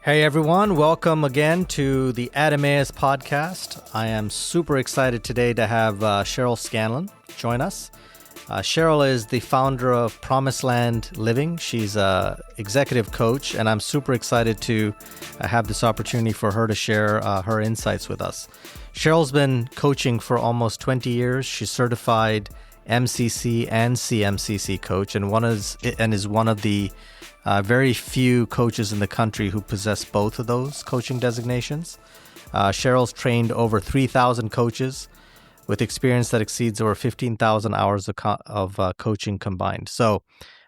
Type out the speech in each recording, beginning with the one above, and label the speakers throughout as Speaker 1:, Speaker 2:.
Speaker 1: Hey everyone, welcome again to the Adameus podcast. I am super excited today to have Cheryl Scanlan join us. Cheryl is the founder of Promised Land Living. She's an executive coach, and I'm super excited to have this opportunity for her to share her insights with us. Cheryl's been coaching for almost 20 years. She's certified MCC and CMCC coach, and is one of the very few coaches in the country who possess both of those coaching designations. Cheryl's trained over 3,000 coaches with experience that exceeds over 15,000 hours of coaching combined. So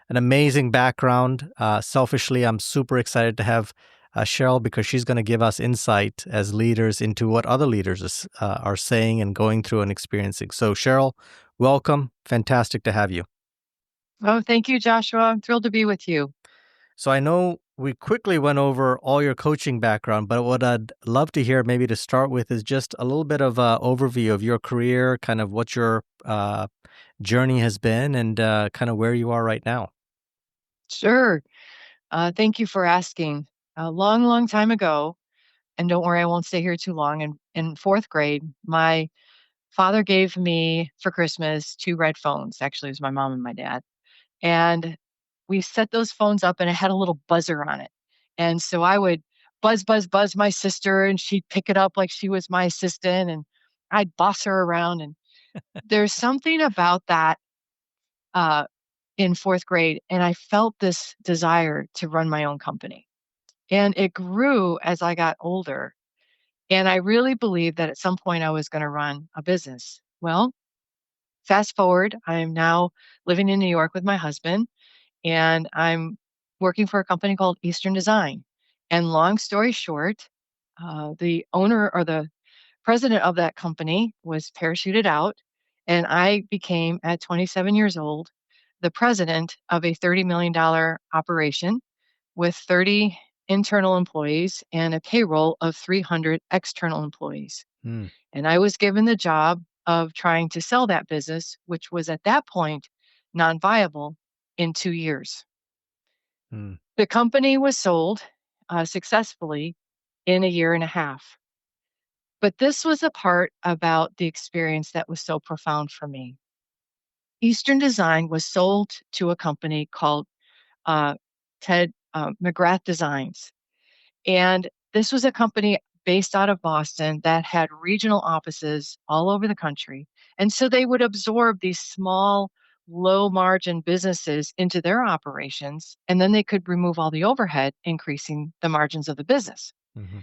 Speaker 1: an amazing background. Selfishly, I'm super excited to have Cheryl because she's going to give us insight as leaders into what other leaders are saying and going through and experiencing. So Cheryl, welcome. Fantastic to have you.
Speaker 2: Oh, thank you, Joshua. I'm thrilled to be with you.
Speaker 1: So I know we quickly went over all your coaching background, but what I'd love to hear maybe to start with is just a little bit of an overview of your career, kind of what your journey has been and kind of where you are right now.
Speaker 2: Sure. Thank you for asking. A long, long time ago, and don't worry, I won't stay here too long. In fourth grade, my father gave me for Christmas two red phones. Actually, it was my mom and my dad. And we set those phones up and it had a little buzzer on it. And so I would buzz, buzz, buzz my sister, and she'd pick it up like she was my assistant, and I'd boss her around. And there's something about that uh, in fourth grade, and I felt this desire to run my own company. And it grew as I got older. And I really believed that at some point I was going to run a business. Well, fast forward, I'm now living in New York with my husband, and I'm working for a company called Eastern Design. And long story short, the owner or the president of that company was parachuted out, and I became, at 27 years old, the president of a $30 million operation with 30 internal employees and a payroll of 300 external employees.
Speaker 1: Hmm.
Speaker 2: And I was given the job of trying to sell that business, which was at that point non viable, in 2 years.
Speaker 1: Hmm.
Speaker 2: The company was sold successfully in a year and a half. But this was a part about the experience that was so profound for me. Eastern Design was sold to a company called uh, Ted McGrath Designs. And this was a company based out of Boston that had regional offices all over the country. And so they would absorb these small, low margin businesses into their operations, and then they could remove all the overhead, increasing the margins of the business.
Speaker 1: Mm-hmm.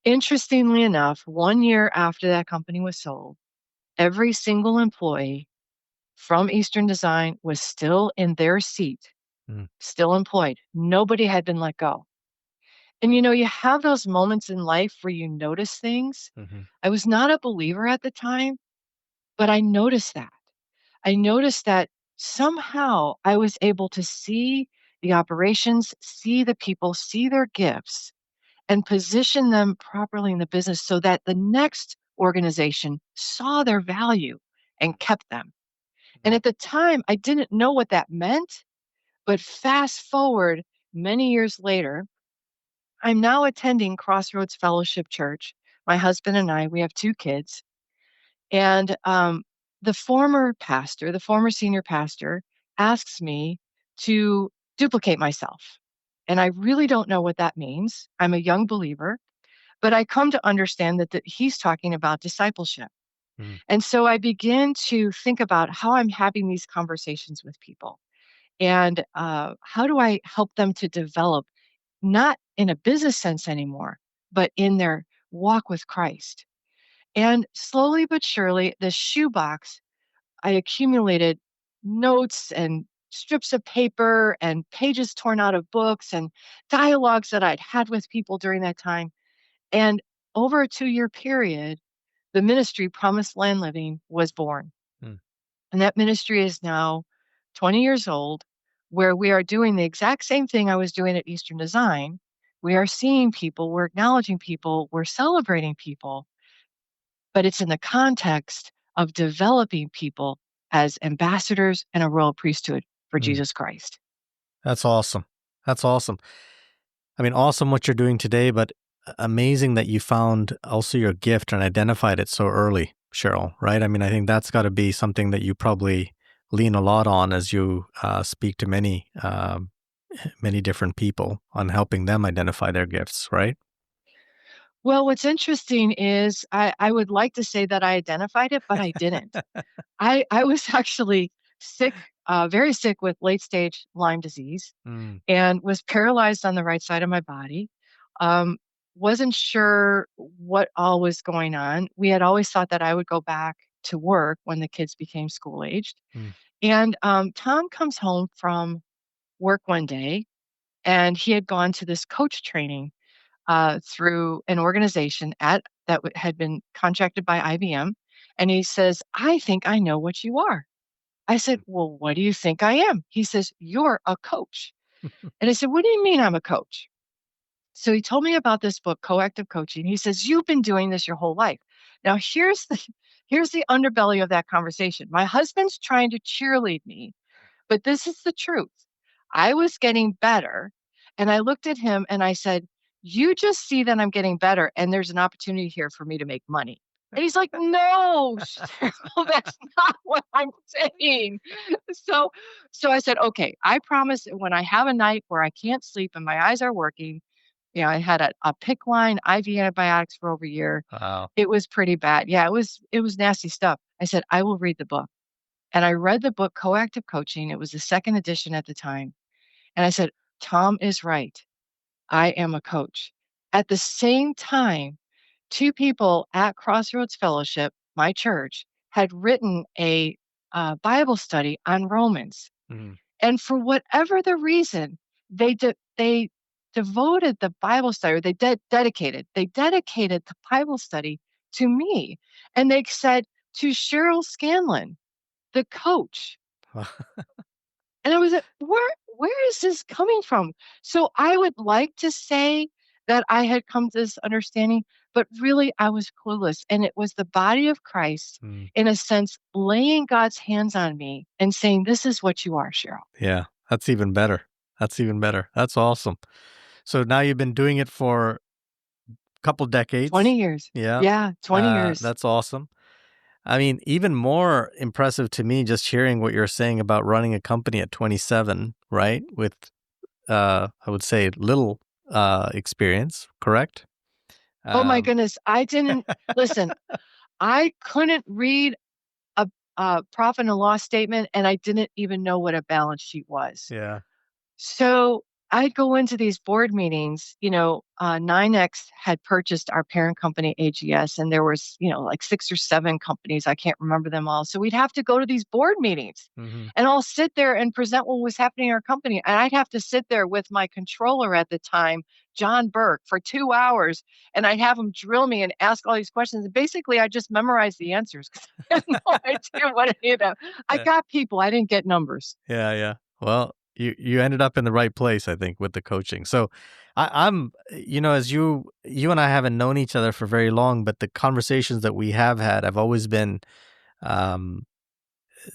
Speaker 2: Interestingly enough, 1 year after that company was sold, every single employee from Eastern Design was still in their seat,
Speaker 1: Mm-hmm.
Speaker 2: still employed. Nobody had been let go. And you have those moments in life where you notice things.
Speaker 1: Mm-hmm.
Speaker 2: I was not a believer at the time, but I noticed that. I noticed that somehow I was able to see the operations, see the people, see their gifts, and position them properly in the business so that the next organization saw their value and kept them. And at the time, I didn't know what that meant, but fast forward many years later, I'm now attending Crossroads Fellowship Church. My husband and I, we have two kids. And the former pastor, the former senior pastor, asks me to duplicate myself. And I really don't know what that means. I'm a young believer, but I come to understand that he's talking about discipleship.
Speaker 1: Mm-hmm.
Speaker 2: And so I begin to think about how I'm having these conversations with people, and how do I help them to develop, not in a business sense anymore, but in their walk with Christ. And slowly but surely, the shoebox, I accumulated notes and strips of paper and pages torn out of books and dialogues that I'd had with people during that time. And over a 2 year period, the ministry Promised Land Living was born.
Speaker 1: Mm.
Speaker 2: And that ministry is now 20 years old, where we are doing the exact same thing I was doing at Eastern Design. We are seeing people, we're acknowledging people, we're celebrating people, but it's in the context of developing people as ambassadors and a royal priesthood for
Speaker 1: Mm.
Speaker 2: Jesus Christ.
Speaker 1: That's awesome. That's awesome. I mean, awesome what you're doing today, but amazing that you found also your gift and identified it so early, Cheryl, right? I mean, I think that's got to be something that you probably lean a lot on as you speak to many different people on helping them identify their gifts, right?
Speaker 2: Well, what's interesting is I would like to say that I identified it, but I didn't. I was actually sick, very sick with late stage Lyme disease
Speaker 1: Mm,
Speaker 2: and was paralyzed on the right side of my body. Um, wasn't sure what all was going on. We had always thought that I would go back to work when the kids became school aged.
Speaker 1: mm,
Speaker 2: And Tom comes home from work one day and he had gone to this coach training through an organization had been contracted by IBM. And he says, I think I know what you are. I said, well, what do you think I am? He says, you're a coach. And I said, what do you mean I'm a coach? So he told me about this book, Coactive Coaching. He says, you've been doing this your whole life. Now here's the underbelly of that conversation. My husband's trying to cheerlead me, but this is the truth. I was getting better, and I looked at him and I said, you just see that I'm getting better, and there's an opportunity here for me to make money. And he's like, no, Cheryl, that's not what I'm saying. So, so I said, okay, I promise that when I have a night where I can't sleep and my eyes are working, I had a PICC line, IV antibiotics for over a year.
Speaker 1: wow.
Speaker 2: It was pretty bad. Yeah, it was nasty stuff. I said, I will read the book. And I read the book Coactive Coaching. It was the second edition at the time. And I said, Tom is right. I am a coach. At the same time, two people at Crossroads Fellowship, my church, had written a Bible study on Romans.
Speaker 1: Mm,
Speaker 2: And for whatever the reason, they devoted the Bible study, or they dedicated the Bible study to me. And they said to Cheryl Scanlan, the coach. And I was like, where is this coming from? So I would like to say that I had come to this understanding, but really I was clueless. And it was the body of Christ,
Speaker 1: mm.
Speaker 2: in a sense, laying God's hands on me and saying, this is what you are, Cheryl.
Speaker 1: Yeah, that's even better. That's even better. That's awesome. So now you've been doing it for a couple
Speaker 2: 20
Speaker 1: decades.
Speaker 2: years.
Speaker 1: Yeah,
Speaker 2: Yeah, 20 years.
Speaker 1: that's awesome. I mean, even more impressive to me just hearing what you're saying about running a company at 27, right? With I would say little experience, correct?
Speaker 2: Oh my
Speaker 1: Um,
Speaker 2: goodness. I didn't listen. I couldn't read a profit and loss statement, and I didn't even know what a balance sheet was.
Speaker 1: yeah.
Speaker 2: So I'd go into these board meetings, 9X had purchased our parent company, AGS, and there was, like 6 or 7 companies. I can't remember them all. So we'd have to go to these board meetings
Speaker 1: Hmm.
Speaker 2: and I'll sit there and present what was happening in our company. And I'd have to sit there with my controller at the time, John Burke, for 2 hours. And I'd have him drill me and ask all these questions. And basically, I just memorized the answers because I had no idea what any of them. I
Speaker 1: Yeah,
Speaker 2: got people, I didn't get numbers.
Speaker 1: yeah, yeah. Well, you ended up in the right place, I think, with the coaching. So I'm, as you and I haven't known each other for very long, but the conversations that we have had, I've always been um,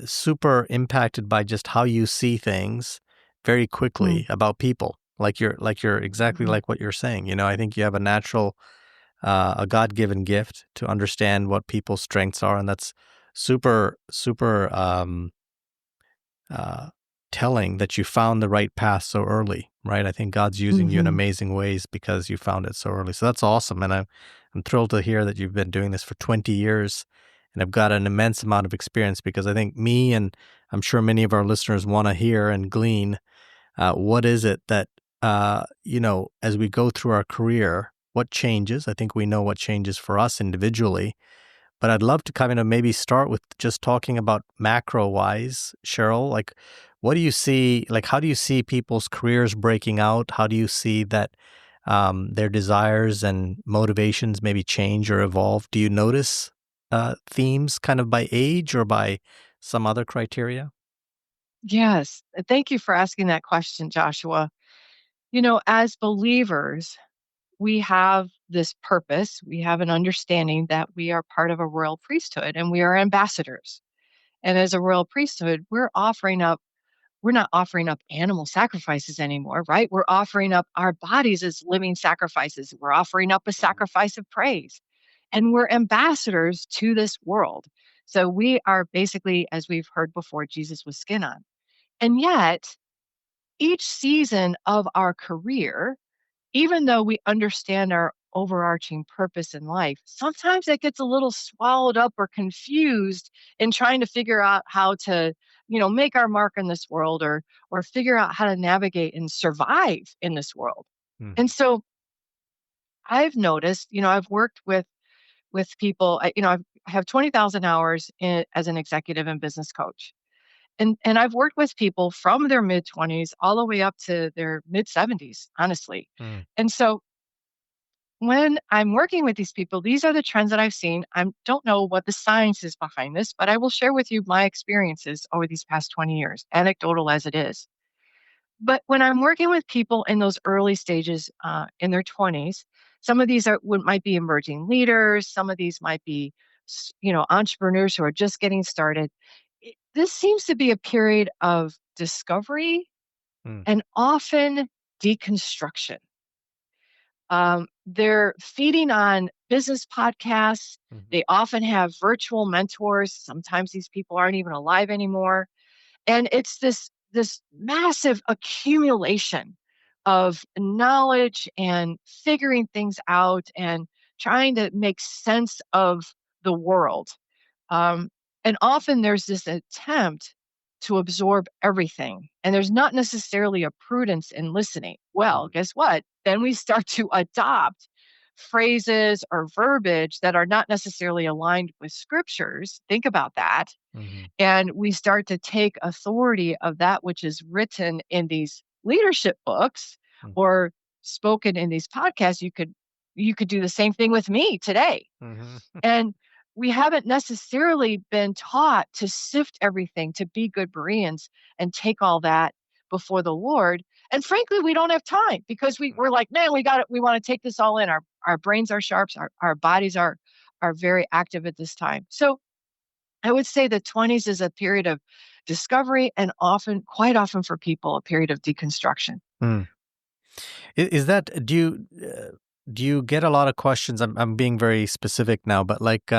Speaker 1: super impacted by just how you see things very quickly
Speaker 2: Mm,
Speaker 1: about people. Like you're exactly
Speaker 2: mhm.
Speaker 1: like what you're saying. I think you have a God-given gift to understand what people's strengths are, and that's super, super uh, telling that you found the right path so early, right? I think God's using you in
Speaker 2: Mhm.
Speaker 1: amazing ways because you found it so early. So that's awesome, and I'm thrilled to hear that you've been doing this for 20 years, and I've got an immense amount of experience because I think me and I'm sure many of our listeners want to hear and glean what is it that as we go through our career, what changes? I think we know what changes for us individually, but I'd love to kind of maybe start with just talking about macro wise, Cheryl. Like, what do you see? Like, how do you see people's careers breaking out? How do you see that their desires and motivations maybe change or evolve? Do you notice themes kind of by age or by some other criteria?
Speaker 2: Yes. Thank you for asking that question, Joshua. As believers, we have this purpose. We have an understanding that we are part of a royal priesthood and we are ambassadors. And as a royal priesthood, we're offering up we're not offering up animal sacrifices anymore, right? We're offering up our bodies as living sacrifices. We're offering up a sacrifice of praise. And we're ambassadors to this world. So we are basically, as we've heard before, Jesus with skin on. And yet, each season of our career, even though we understand our overarching purpose in life, sometimes it gets a little swallowed up or confused in trying to figure out how to, make our mark in this world, or figure out how to navigate and survive in this world. And
Speaker 1: Mhm.
Speaker 2: so I've noticed, I've worked with people, I have 20,000 hours as an executive and business coach. And I've worked with people from their mid-20s all the way up to their mid-70s, honestly.
Speaker 1: Mm.
Speaker 2: And so when I'm working with these people, these are the trends that I've seen. I don't know what the science is behind this, but I will share with you my experiences over these past 20 years, anecdotal as it is. But when I'm working with people in those early stages in their 20s, some of these might be emerging leaders, some of these might be entrepreneurs who are just getting started. This seems to be a period of discovery
Speaker 1: Mm.
Speaker 2: and often deconstruction. They're feeding on business podcasts.
Speaker 1: Mhm.
Speaker 2: They often have virtual mentors. Sometimes these people aren't even alive anymore. And it's this massive accumulation of knowledge and figuring things out and trying to make sense of the world. Um, and often there's this attempt to absorb everything, and there's not necessarily a prudence in listening. Well,
Speaker 1: Mhm.
Speaker 2: guess what? Then we start to adopt phrases or verbiage that are not necessarily aligned with scriptures. Think about that.
Speaker 1: Mhm.
Speaker 2: And we start to take authority of that which is written in these leadership books
Speaker 1: Mhm.
Speaker 2: or spoken in these podcasts. You could do the same thing with me today.
Speaker 1: Mhm.
Speaker 2: And we haven't necessarily been taught to sift everything, to be good Bereans and take all that before the Lord. And frankly, we don't have time because we're like, man, we got it. We want to take this all in. Our brains are sharp. Our bodies are very active at this time. So I would say the 20s is a period of discovery and quite often for people, a period of deconstruction.
Speaker 1: Mm. Is that do you get a lot of questions? I'm being very specific now, but like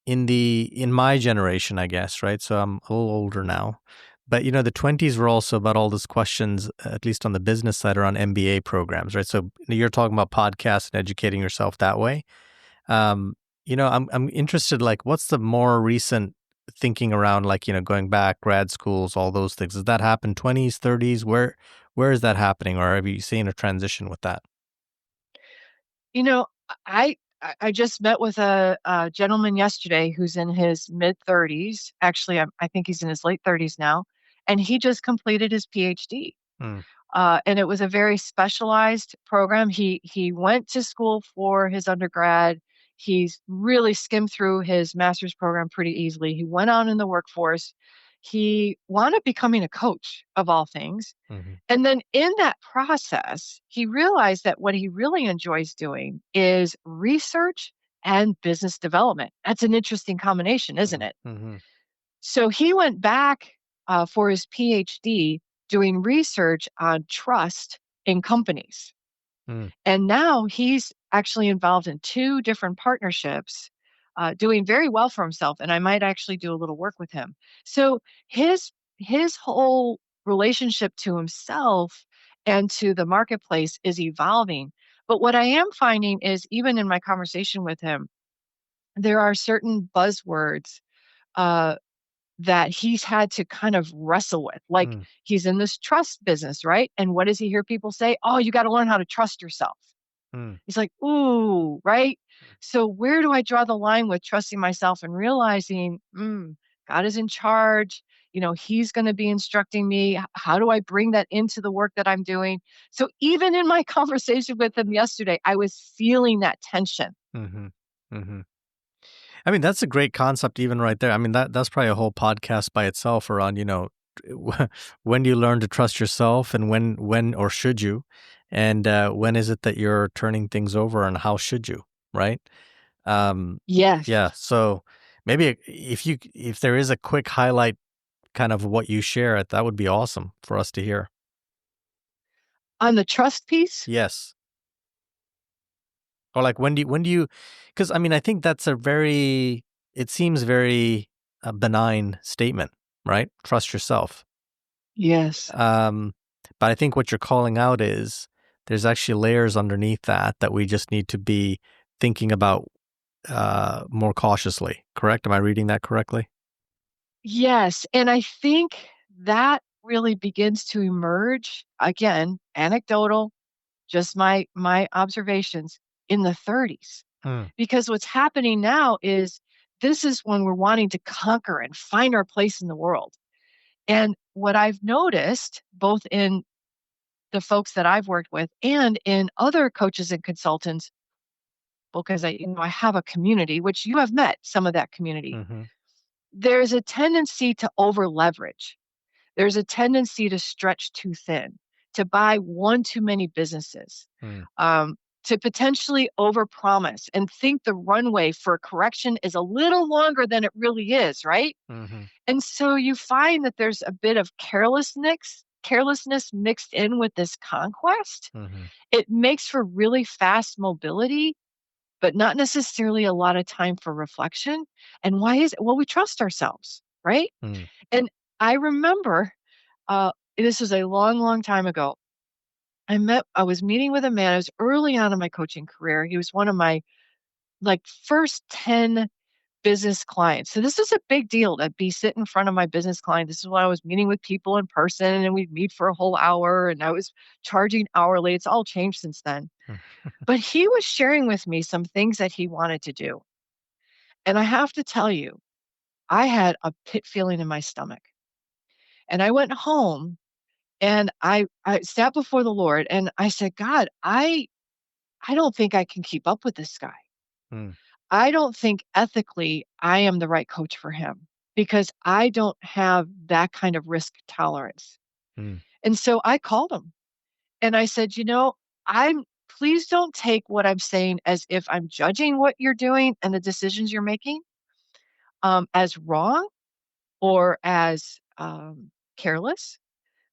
Speaker 1: in my generation, I guess, right? So I'm a little older now. But the 20s were also about all these questions, at least on the business side, around MBA programs, right? So you're talking about podcasts and educating yourself that way. Um, I'm interested, like, what's the more recent thinking around, like, going back, grad schools, all those things? Does that happen 20s, 30s? Where is that happening, or have you seen a transition with that?
Speaker 2: You know, I just met with a gentleman yesterday who's in his mid 30s. Actually, I think he's in his late 30s now, and he just completed his PhD.
Speaker 1: Mm.
Speaker 2: And it was a very specialized program. He went to school for his undergrad. He's really skimmed through his master's program pretty easily. He went on in the workforce. He wound up becoming a coach of all things.
Speaker 1: Hmm.
Speaker 2: And then in that process, he realized that what he really enjoys doing is research and business development. That's an interesting combination, isn't it?
Speaker 1: Hmm.
Speaker 2: So he went back for his PhD doing research on trust in companies.
Speaker 1: Hmm.
Speaker 2: And now he's actually involved in two different partnerships, doing very well for himself. And I might actually do a little work with him. So his whole relationship to himself and to the marketplace is evolving. But what I am finding is even in my conversation with him, there are certain buzzwords uh, that he's had to kind of wrestle with. Like
Speaker 1: Mm.
Speaker 2: he's in this trust business, right? And what does he hear people say? Oh, you got to learn how to trust yourself.
Speaker 1: Mm.
Speaker 2: He's like, ooh, right? So where do I draw the line with trusting myself and realizing, God is in charge? He's going to be instructing me. How do I bring that into the work that I'm doing? So even in my conversation with him yesterday, I was feeling that tension.
Speaker 1: Hmm. Hmm. I mean, that's a great concept, even right there. I mean, that's probably a whole podcast by itself around, when do you learn to trust yourself, and when or should you, and when is it that you're turning things over, and how should you, right? Um,
Speaker 2: Yes.
Speaker 1: yeah. So maybe if there is a quick highlight kind of what you share, that would be awesome for us to hear.
Speaker 2: On the trust piece?
Speaker 1: Yes. Or like when do you, because I mean, I think that's it seems very benign statement, right? Trust yourself.
Speaker 2: Yes.
Speaker 1: Um, but I think what you're calling out is there's actually layers underneath that we just need to be thinking about more cautiously. Correct? Am I reading that correctly?
Speaker 2: Yes. And I think that really begins to emerge, again, anecdotal, just my observations, in the 30s.
Speaker 1: Hmm.
Speaker 2: Because what's happening now is this is when we're wanting to conquer and find our place in the world. And what I've noticed, both in the folks that I've worked with and in other coaches and consultants, because I have a community, which you have met some of that community,
Speaker 1: Mm-hmm.
Speaker 2: there's a tendency to over leverage. There's a tendency to stretch too thin, to buy one too many businesses,
Speaker 1: Mm.
Speaker 2: to potentially overpromise and think the runway for correction is a little longer than it really is, right?
Speaker 1: Mm-hmm.
Speaker 2: And so you find that there's a bit of carelessness mixed in with this conquest.
Speaker 1: Mm-hmm.
Speaker 2: It makes for really fast mobility, but not necessarily a lot of time for reflection. And why is it? Well, we trust ourselves, right?
Speaker 1: Mm.
Speaker 2: And I remember this was a long, long time ago. I was meeting with a man. I was early on in my coaching career. He was one of my like first 10 business clients. So this is a big deal to be sitting in front of my business client. This is when I was meeting with people in person and we'd meet for a whole hour and I was charging hourly. It's all changed since then. But he was sharing with me some things that he wanted to do. And I have to tell you, I had a pit feeling in my stomach. And I went home and I sat before the Lord and I said, God, I don't think I can keep up with this guy.
Speaker 1: Mm.
Speaker 2: I don't think ethically I am the right coach for him because I don't have that kind of risk tolerance.
Speaker 1: Mm.
Speaker 2: And so I called him and I said, I'm please don't take what I'm saying as if I'm judging what you're doing and the decisions you're making as wrong or as careless.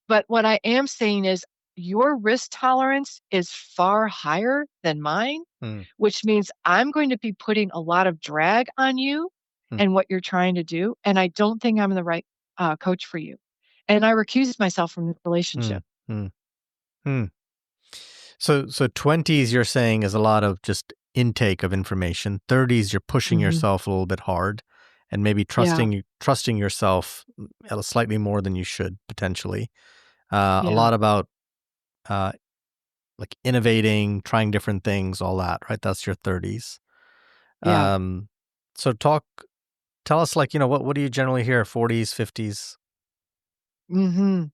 Speaker 2: But what I am saying is your risk tolerance is far higher than mine,
Speaker 1: Mm.
Speaker 2: which means I'm going to be putting a lot of drag on you
Speaker 1: Mm.
Speaker 2: and what you're trying to do. And I don't think I'm the right coach for you. And I recused myself from the
Speaker 1: Mm.
Speaker 2: relationship.
Speaker 1: Mm. Mm. So 20s you're saying is a lot of just intake of information. 30s you're pushing
Speaker 2: Hmm.
Speaker 1: yourself a little bit hard and maybe
Speaker 2: Yeah.
Speaker 1: trusting yourself slightly more than you should potentially. A
Speaker 2: Yeah.
Speaker 1: lot about uh, like innovating, trying different things, all that, right? That's your 30s.
Speaker 2: Yeah.
Speaker 1: Um, so tell us like, what do you generally hear? 40s, 50s?
Speaker 2: Hmm.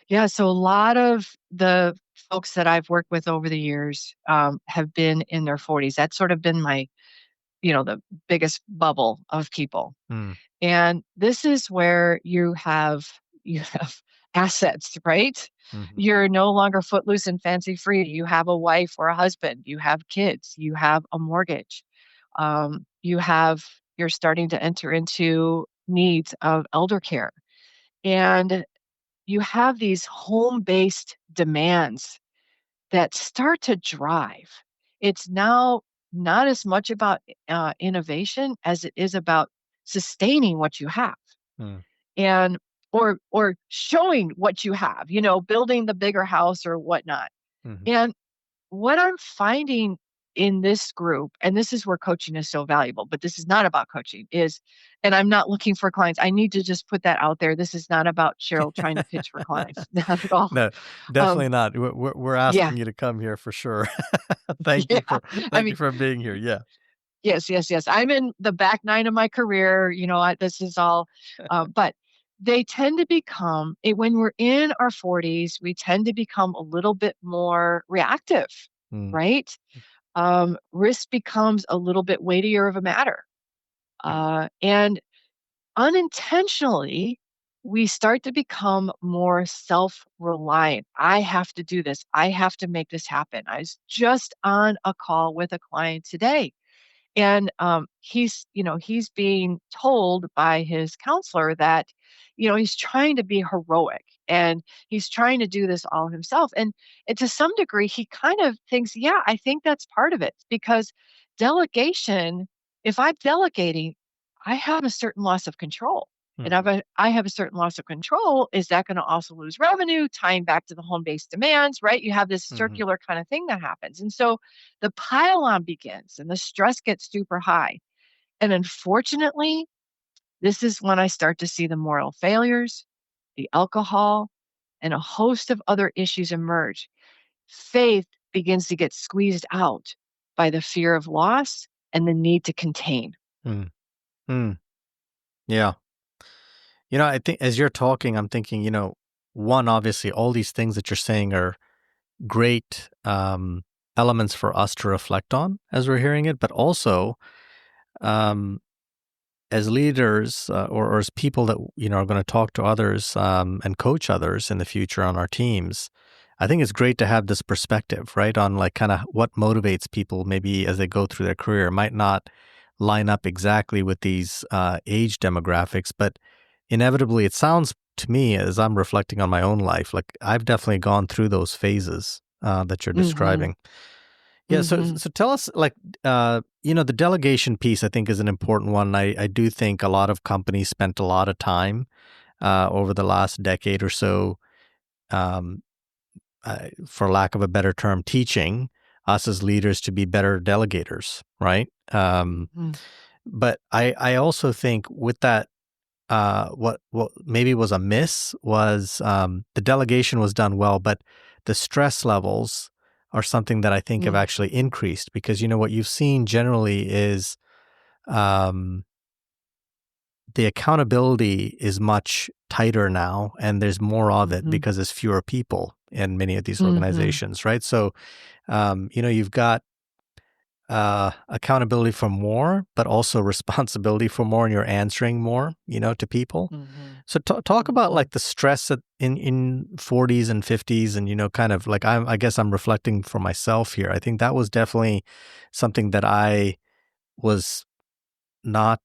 Speaker 2: Yeah. So a lot of the folks that I've worked with over the years have been in their 40s. That's sort of been the biggest bubble of people.
Speaker 1: Mm.
Speaker 2: And this is where you have assets, right?
Speaker 1: Mm-hmm.
Speaker 2: You're no longer footloose and fancy free. You have a wife or a husband, you have kids, you have a mortgage. You're starting to enter into needs of elder care. And you have these home-based demands that start to drive. It's now not as much about innovation as it is about sustaining what you have
Speaker 1: Mm.
Speaker 2: and or showing what you have, building the bigger house or whatnot.
Speaker 1: Mm-hmm.
Speaker 2: And what I'm finding in this group, and this is where coaching is so valuable, but this is not about coaching, and I'm not looking for clients. I need to just put that out there. This is not about Cheryl trying to pitch for clients. Not at all.
Speaker 1: No,
Speaker 2: Um,
Speaker 1: definitely not. We're
Speaker 2: yeah,
Speaker 1: asking you to come here for sure.
Speaker 2: yeah. I
Speaker 1: Thank you
Speaker 2: mean,
Speaker 1: for being here. Yeah.
Speaker 2: yes, yes, yes. I'm in the back nine of my career. This is all, but they tend to become, when we're in our 40s, we tend to become a little bit more reactive,
Speaker 1: Mm.
Speaker 2: right? Risk becomes a little bit weightier of a matter. And unintentionally, we start to become more self reliant. I have to do this. I have to make this happen. I was just on a call with a client today And he's being told by his counselor that, he's trying to be heroic and he's trying to do this all himself. And to some degree, he kind of thinks, yeah, I think that's part of it because delegation, if I'm delegating, I have a certain loss of control. And
Speaker 1: Mhm.
Speaker 2: I have a certain loss of control. Is that going to also lose revenue, tying back to the home based demands, right? You have this
Speaker 1: Mhm.
Speaker 2: circular kind of thing that happens. And so the pile on begins and the stress gets super high. And unfortunately, this is when I start to see the moral failures, the alcohol, and a host of other issues emerge. Faith begins to get squeezed out by the fear of loss and the need to contain.
Speaker 1: Mm. Mm. Yeah. I think as you're talking, I'm thinking, one, obviously, all these things that you're saying are great elements for us to reflect on as we're hearing it, but also um, as leaders or as people that are going to talk to others and coach others in the future on our teams. I think it's great to have this perspective, right, on like kind of what motivates people maybe as they go through their career. It might not line up exactly with these age demographics, but inevitably it sounds to me as I'm reflecting on my own life, like I've definitely gone through those phases that you're
Speaker 2: Mhm.
Speaker 1: describing. Yeah, so
Speaker 2: Mhm.
Speaker 1: so tell us, like, the delegation piece. I think is an important one. I do think a lot of companies spent a lot of time over the last decade or so, um, for lack of a better term, teaching us as leaders to be better delegators, right?
Speaker 2: Mhm.
Speaker 1: But I also think with that, what maybe was a miss was the delegation was done well, but the stress levels are something that I think have actually
Speaker 2: Mhm.
Speaker 1: increased because what you've seen generally is um, the accountability is much tighter now, and there's more of it
Speaker 2: Mhm.
Speaker 1: because there's fewer people in many of these
Speaker 2: Mhm.
Speaker 1: organizations, right? So, you've got accountability for more, but also responsibility for more, and you're answering more, to people.
Speaker 2: Mhm.
Speaker 1: So talk about
Speaker 2: Mhm.
Speaker 1: like the stress in 40s and 50s, and kind of like I guess I'm reflecting for myself here. I think that was definitely something that I was not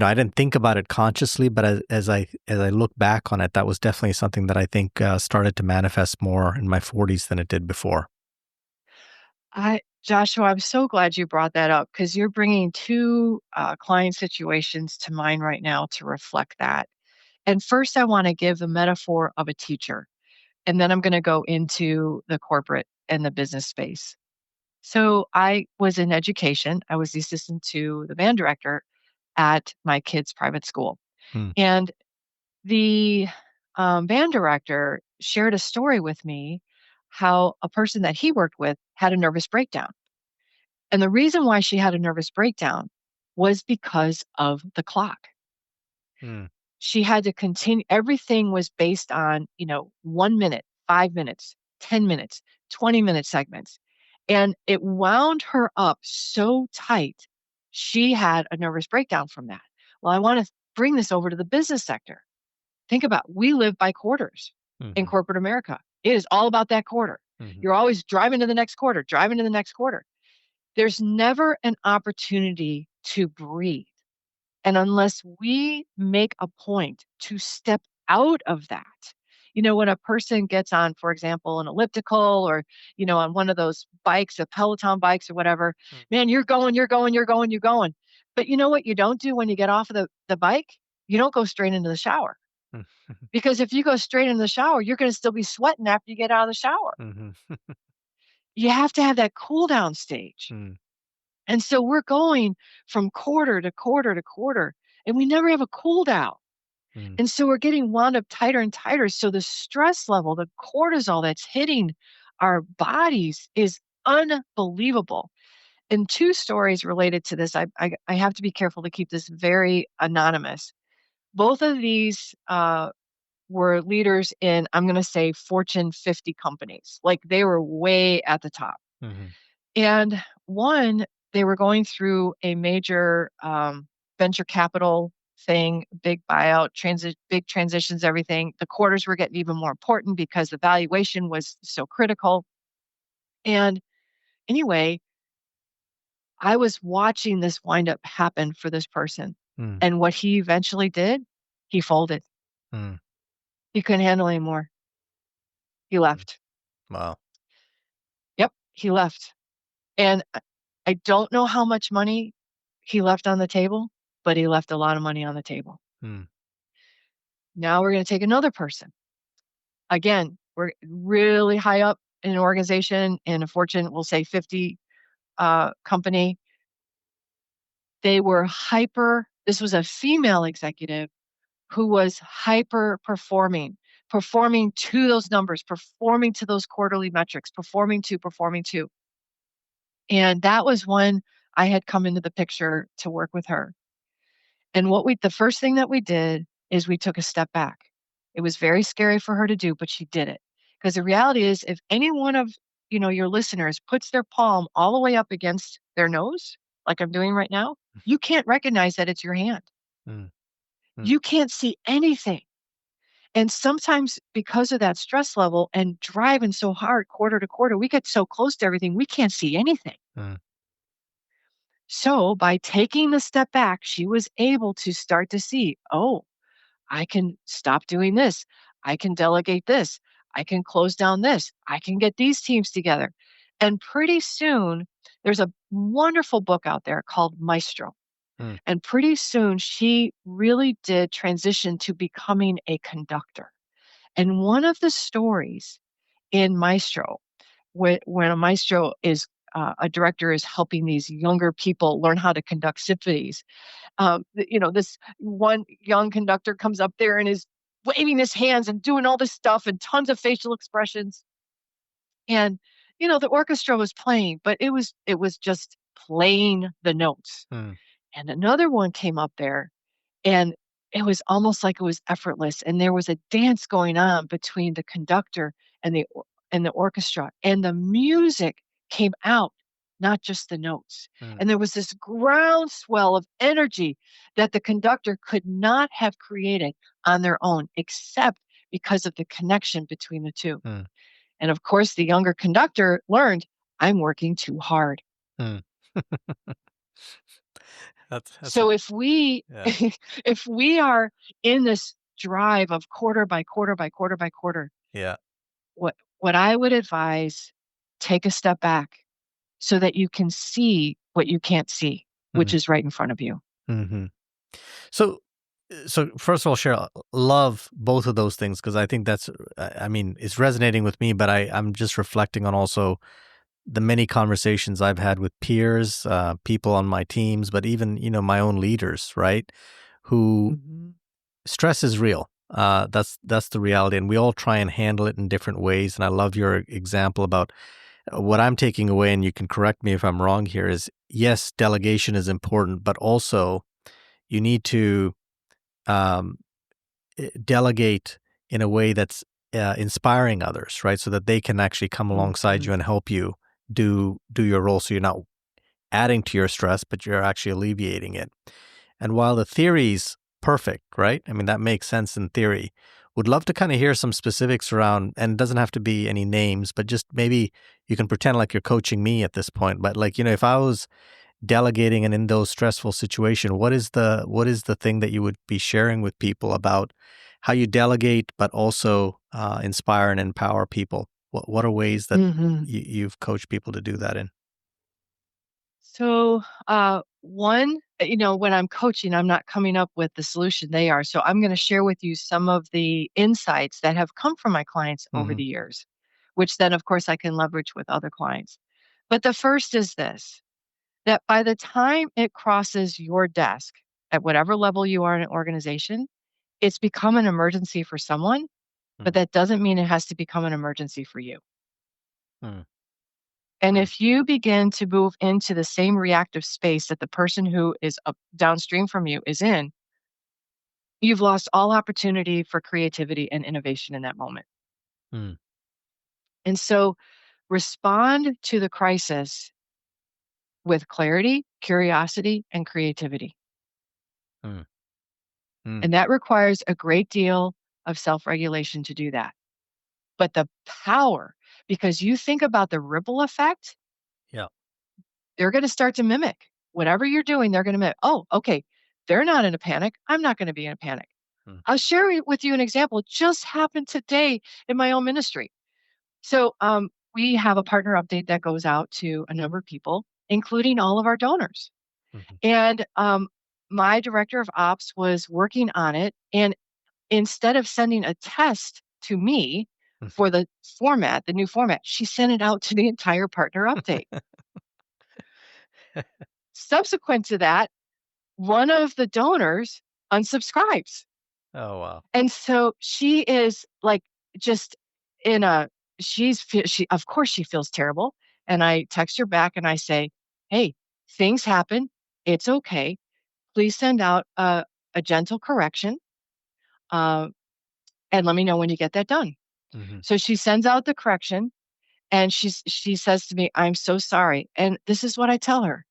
Speaker 1: I didn't think about it consciously, but as I look back on it, that was definitely something that I think started to manifest more in my 40s than it did before.
Speaker 2: Joshua, I'm so glad you brought that up because you're bringing two client situations to mind right now to reflect that. And first, I want to give the metaphor of a teacher, and then I'm going to go into the corporate and the business space. So, I was in education. I was the assistant to the band director at my kids' private school.
Speaker 1: Hmm.
Speaker 2: And the band director shared a story with me how a person that he worked with had a nervous breakdown. And the reason why she had a nervous breakdown was because of the clock.
Speaker 1: Hmm.
Speaker 2: She had to continue, everything was based on, 1 minute, 5 minutes, 10 minutes, 20-minute segments. And it wound her up so tight, she had a nervous breakdown from that. Well, I want to bring this over to the business sector. Think about we live by quarters in
Speaker 1: Hmm.
Speaker 2: corporate America. It is all about that quarter.
Speaker 1: Hmm.
Speaker 2: You're always driving to the next quarter, driving to the next quarter. There's never an opportunity to breathe. And unless we make a point to step out of that, when a person gets on, for example, an elliptical or, on one of those bikes, a Peloton bikes or whatever, man, you're going, you're going, you're going, you're going. But you know what you don't do when you get off of the bike? You don't go straight into the shower.
Speaker 1: Hmm.
Speaker 2: Because if you go straight into the shower, you're going to still be sweating after you get out of the shower.
Speaker 1: Hmm.
Speaker 2: You have to have that cool down stage.
Speaker 1: Hmm.
Speaker 2: And so we're going from quarter to quarter to quarter, and we never have a cool down.
Speaker 1: Hmm.
Speaker 2: And so we're getting wound up tighter and tighter. So the stress level, the cortisol that's hitting our bodies is unbelievable. And two stories related to this, I have to be careful to keep this very anonymous. Both of these were leaders in, I'm going to say, Fortune 50 companies. Like they were way at the top.
Speaker 1: Hmm.
Speaker 2: And one, they were going through a major venture capital thing, big buyout, big transitions, everything. The quarters were getting even more important because the valuation was so critical. And anyway, I was watching this wind up happen for this person.
Speaker 1: Mm.
Speaker 2: And what he eventually did, he folded.
Speaker 1: Mm.
Speaker 2: He couldn't handle anymore. He left.
Speaker 1: Wow.
Speaker 2: Yep, he left. And I don't know how much money he left on the table, but he left a lot of money on the table.
Speaker 1: Mm.
Speaker 2: Now we're going to take another person. Again, we're really high up in an organization, in a Fortune, we'll say 50 company. They were this was a female executive who was hyper performing to those numbers, performing to those quarterly metrics, performing to. And that was when I had come into the picture to work with her. And the first thing that we did is we took a step back. It was very scary for her to do, but she did it. Because the reality is, if any one of your listeners puts their palm all the way up against their nose, like I'm doing right now, you can't recognize that it's your hand.
Speaker 1: Mm. Mm.
Speaker 2: You can't see anything. And sometimes because of that stress level and driving so hard quarter to quarter, we get so close to everything, we can't see anything.
Speaker 1: Mm.
Speaker 2: So by taking the step back, she was able to start to see, oh, I can stop doing this. I can delegate this. I can close down this. I can get these teams together. And pretty soon, there's a wonderful book out there called Maestro.
Speaker 1: Mm.
Speaker 2: And pretty soon, she really did transition to becoming a conductor. And one of the stories in Maestro, when a maestro is a director is helping these younger people learn how to conduct symphonies, this one young conductor comes up there and is waving his hands and doing all this stuff and tons of facial expressions. And, the orchestra was playing, but it was just playing the notes.
Speaker 1: Mm.
Speaker 2: And another one came up there and it was almost like it was effortless. And there was a dance going on between the conductor and the orchestra. And the music came out, not just the notes.
Speaker 1: Mm.
Speaker 2: And there was this groundswell of energy that the conductor could not have created on their own, except because of the connection between the two.
Speaker 1: Mm.
Speaker 2: And of course, the younger conductor learned, I'm working too hard.
Speaker 1: Mm. That's
Speaker 2: So if we
Speaker 1: yeah.
Speaker 2: if we are in this drive of quarter by quarter by quarter by quarter,
Speaker 1: Yeah.
Speaker 2: what I would advise, take a step back so that you can see what you can't see, which
Speaker 1: Mm.
Speaker 2: is right in front of you.
Speaker 1: Mm-hmm. So first of all, Cheryl, love both of those things because I think it's resonating with me, but I'm just reflecting on also the many conversations I've had with peers, people on my teams, but even, my own leaders, right? Who
Speaker 2: Mhm.
Speaker 1: stress is real. That's the reality. And we all try and handle it in different ways. And I love your example about what I'm taking away, and you can correct me if I'm wrong here, is yes, delegation is important, but also you need to um, delegate in a way that's inspiring others, right? So that they can actually come alongside you
Speaker 2: Mhm.
Speaker 1: and help you do your role. So you're not adding to your stress, but you're actually alleviating it. And while the theory's perfect, right? I mean, that makes sense in theory. Would love to kind of hear some specifics around, and it doesn't have to be any names, but just maybe you can pretend like you're coaching me at this point. But like, if I was delegating and in those stressful situations, what is the thing that you would be sharing with people about how you delegate, but also inspire and empower people? What are ways that
Speaker 2: Mhm.
Speaker 1: you've coached people to do that in?
Speaker 2: So, one, when I'm coaching, I'm not coming up with the solution, they are. So I'm going to share with you some of the insights that have come from my clients over
Speaker 1: Mm-hmm.
Speaker 2: the years, which then, of course, I can leverage with other clients. But the first is this, that by the time it crosses your desk at whatever level you are in an organization, it's become an emergency for someone, but that doesn't mean it has to become an emergency for you.
Speaker 1: Mm-hmm.
Speaker 2: And if you begin to move into the same reactive space that the person who is up downstream from you is in, you've lost all opportunity for creativity and innovation in that moment.
Speaker 1: Mm-hmm.
Speaker 2: And so respond to the crisis with clarity, curiosity, and creativity.
Speaker 1: Mm-hmm.
Speaker 2: And that requires a great deal of self regulation to do that. But the power, because you think about the ripple effect,
Speaker 1: Yeah.
Speaker 2: they're going to start to mimic whatever you're doing. They're going to mimic. Oh, okay. They're not in a panic. I'm not going to be in a panic.
Speaker 1: Mm.
Speaker 2: I'll share with you an example. It just happened today in my own ministry. So we have a partner update that goes out to a number of people, including all of our donors.
Speaker 1: Mhm.
Speaker 2: And my director of ops was working on it. And instead of sending a test to me
Speaker 1: Mhm.
Speaker 2: for the format, the new format, she sent it out to the entire partner update. Subsequent to that, one of the donors unsubscribes.
Speaker 1: Oh, wow.
Speaker 2: And so she is like just in a she of course she feels terrible. And I text her back and I say, "Hey, things happen. It's okay. Please send out a gentle correction, uh, and let me know when you get that done."
Speaker 1: Mhm.
Speaker 2: So she sends out the correction, and she says to me, "I'm so sorry." And this is what I tell her: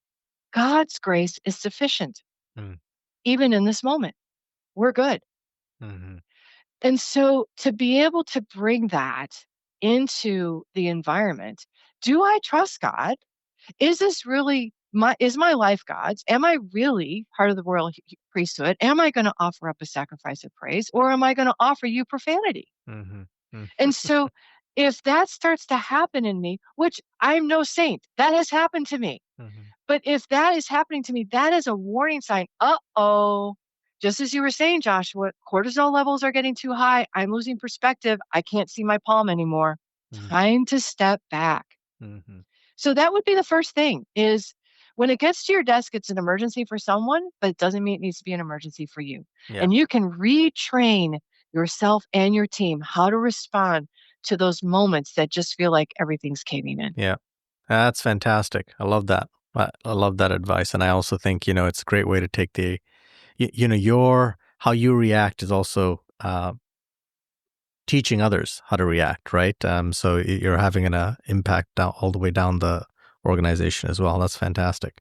Speaker 2: God's grace is sufficient,
Speaker 1: Mm.
Speaker 2: even in this moment. We're good.
Speaker 1: Mhm.
Speaker 2: And so to be able to bring that into the environment, do I trust God? Is this really my life God's? Am I really part of the royal priesthood? Am I going to offer up a sacrifice of praise, or am I going to offer you profanity?
Speaker 1: Mhm. Mm.
Speaker 2: And so if that starts to happen in me, which I'm no saint, that has happened to me.
Speaker 1: Mhm.
Speaker 2: But if that is happening to me, that is a warning sign. Uh-oh. Just as you were saying, Joshua, cortisol levels are getting too high. I'm losing perspective. I can't see my palm anymore.
Speaker 1: Mm.
Speaker 2: Time to step back.
Speaker 1: Mhm.
Speaker 2: So that would be the first thing is when it gets to your desk, it's an emergency for someone, but it doesn't mean it needs to be an emergency for you.
Speaker 1: Yeah.
Speaker 2: And you can retrain yourself and your team how to respond to those moments that just feel like everything's caving in.
Speaker 1: Yeah. That's fantastic. I love that. I love that advice. And I also think, it's a great way to take your how you react is also teaching others how to react, right? So you're having an impact down, all the way down the organization as well. That's fantastic.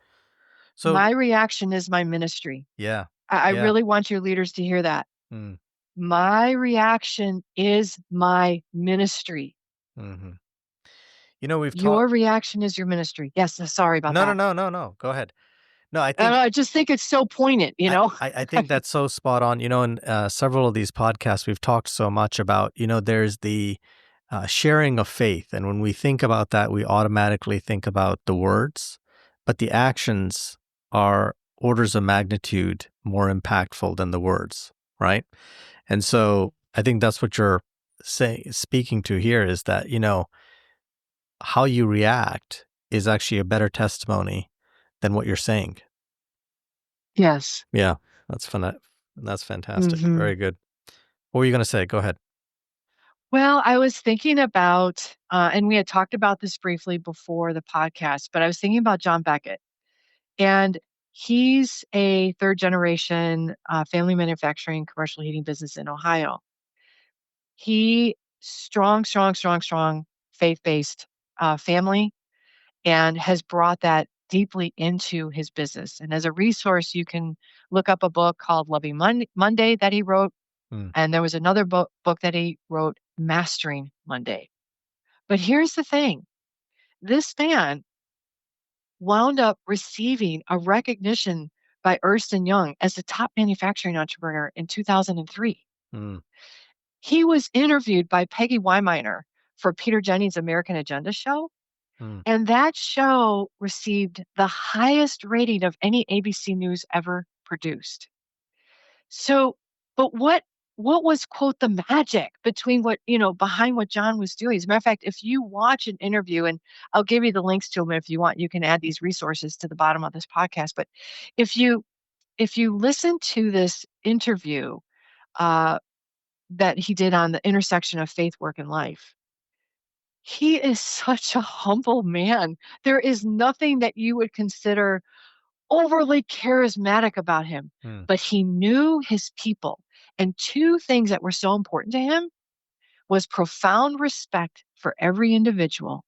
Speaker 1: So,
Speaker 2: My reaction is my ministry.
Speaker 1: yeah.
Speaker 2: I
Speaker 1: Yeah.
Speaker 2: really want your leaders to hear that.
Speaker 1: Mm.
Speaker 2: My reaction is my ministry.
Speaker 1: Hmm. We've talked.
Speaker 2: Your reaction is your ministry. Yes, sorry about
Speaker 1: No, no,
Speaker 2: that.
Speaker 1: no, no, no. Go ahead. No, I
Speaker 2: And
Speaker 1: think
Speaker 2: I just think it's so poignant, you
Speaker 1: I,
Speaker 2: know?
Speaker 1: I I think that's so spot on. In several of these podcasts, we've talked so much about, there's the sharing of faith. And when we think about that, we automatically think about the words, but the actions are orders of magnitude more impactful than the words, right? And so I think that's what you're speaking to here is that, how you react is actually a better testimony than what you're saying.
Speaker 2: Yes.
Speaker 1: Yeah, that's fun. That's fantastic.
Speaker 2: Hmm.
Speaker 1: Very good. What were you going to say? Go ahead.
Speaker 2: Well, I was thinking about, and we had talked about this briefly before the podcast, but I was thinking about John Beckett. And he's a third generation family manufacturing commercial heating business in Ohio. He strong faith-based family and has brought that deeply into his business. And as a resource, you can look up a book called Loving Monday that he wrote.
Speaker 1: Mm.
Speaker 2: And there was another book that he wrote, Mastering Monday. But here's the thing. This man wound up receiving a recognition by Ernst& Young as the top manufacturing entrepreneur in 2003.
Speaker 1: Mm.
Speaker 2: He was interviewed by Peggy Weiminer for Peter Jennings' American Agenda show,
Speaker 1: Mm.
Speaker 2: and that show received the highest rating of any ABC News ever produced. So, but what was, quote, the magic between behind what John was doing? As a matter of fact, if you watch an interview, and I'll give you the links to them if you want, you can add these resources to the bottom of this podcast. But if you listen to this interview uh, that he did on the intersection of faith, work, and life, he is such a humble man. There is nothing that you would consider overly charismatic about him,
Speaker 1: Mm.
Speaker 2: but he knew his people. And two things that were so important to him was profound respect for every individual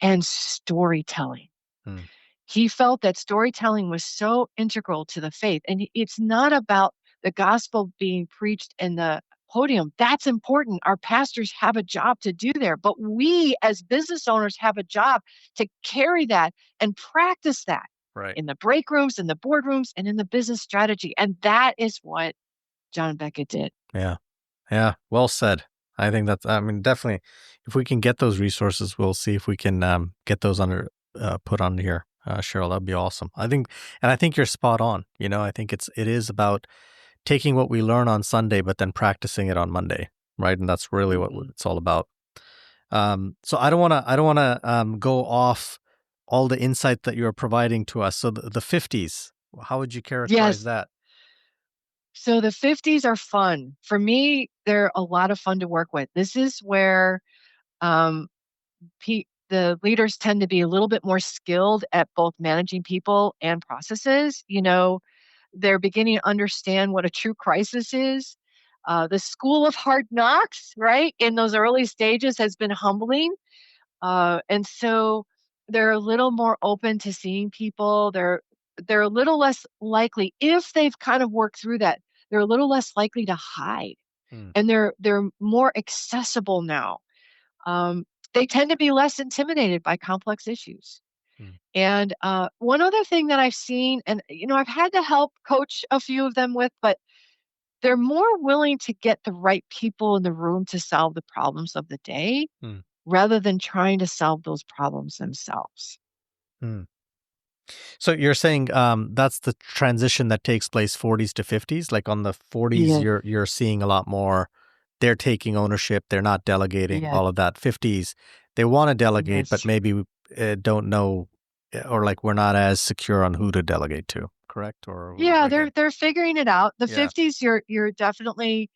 Speaker 2: and storytelling.
Speaker 1: Mm.
Speaker 2: He felt that storytelling was so integral to the faith. And it's not about the gospel being preached in the podium. That's important. Our pastors have a job to do there, but we as business owners have a job to carry that and practice that
Speaker 1: Right.
Speaker 2: in the break rooms, in the boardrooms, and in the business strategy. And that is what John Beckett did.
Speaker 1: Yeah. Yeah. Well said. I think that's, I mean, definitely, if we can get those resources, we'll see if we can get those put on here, Cheryl. That'd be awesome. I think you're spot on. I think it is about taking what we learn on Sunday, but then practicing it on Monday, right? And that's really what it's all about. So I don't want to go off all the insight that you're providing to us. So the 50s, how would you characterize
Speaker 2: Yes.
Speaker 1: that?
Speaker 2: So the 50s are fun. For me, they're a lot of fun to work with. This is where um, the leaders tend to be a little bit more skilled at both managing people and processes. They're beginning to understand what a true crisis is. The school of hard knocks, right, in those early stages has been humbling. And so they're a little more open to seeing people. They're a little less likely, if they've kind of worked through that, they're a little less likely to hide.
Speaker 1: Hmm.
Speaker 2: And they're more accessible now. They tend to be less intimidated by complex issues.
Speaker 1: Hmm.
Speaker 2: And one other thing that I've seen, and I've had to help coach a few of them with, but they're more willing to get the right people in the room to solve the problems of the day
Speaker 1: Hmm.
Speaker 2: rather than trying to solve those problems themselves.
Speaker 1: Hmm. So you're saying that's the transition that takes place 40s to 50s. Like on the 40s,
Speaker 2: Yeah.
Speaker 1: you're seeing a lot more. They're taking ownership. They're not delegating.
Speaker 2: Yeah.
Speaker 1: All of that. 50s, they want to delegate, but
Speaker 2: Yes.
Speaker 1: maybe don't know, or like we're not as secure on who to delegate to. Correct? Or
Speaker 2: Yeah,
Speaker 1: again?
Speaker 2: they're figuring it out. The
Speaker 1: Yeah.
Speaker 2: 50s, you're definitely